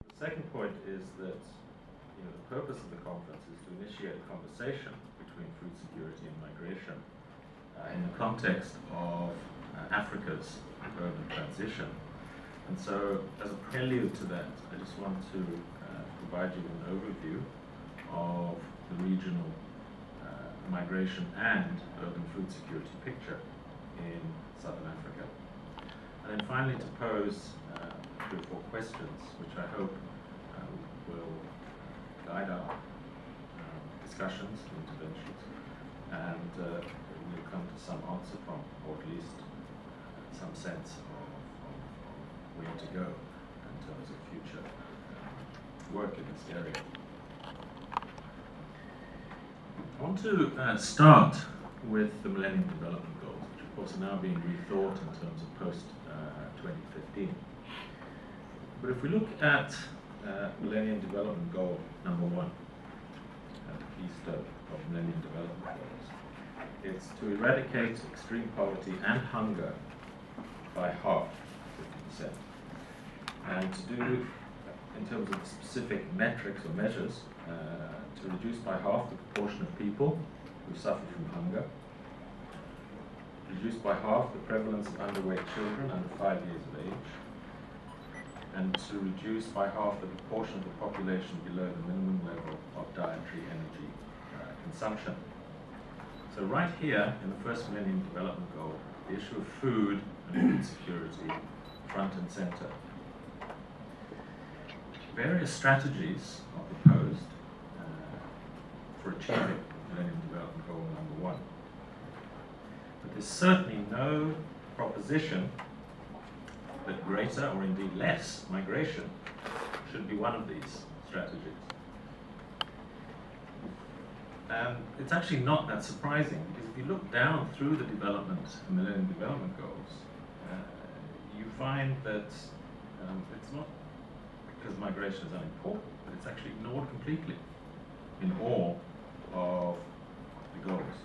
The second point is that the purpose of the conference is to initiate a conversation between food security and migration in the context of Africa's urban transition. And so, as a prelude to that, I just want to provide you with an overview of the regional migration and urban food security picture in Southern Africa. And then finally to pose 3 or 4 questions, which I hope will guide our discussions and interventions, and we'll come to some answer from, or at least some sense of where to go in terms of future work in this area. I want to start with the Millennium Development Goals, which of course are now being rethought in terms of post-2015. But if we look at Millennium Development Goal number 1, the keystone of Millennium Development Goals, it's to eradicate extreme poverty and hunger by half, 50%. And to do, in terms of specific metrics or measures, to reduce by half the proportion of people who suffer from hunger, reduce by half the prevalence of underweight children under 5 years of age, and to reduce by half the proportion of the population below the minimum level of dietary energy consumption. So right here in the first Millennium Development Goal, the issue of food and food security front and center. Various strategies are proposed for achieving Millennium Development Goal number 1. But there's certainly no proposition that greater or indeed less migration should be one of these strategies. And it's actually not that surprising, because if you look down through the Millennium Development Goals, you find that it's not because migration is unimportant, but it's actually ignored completely in all of the goals.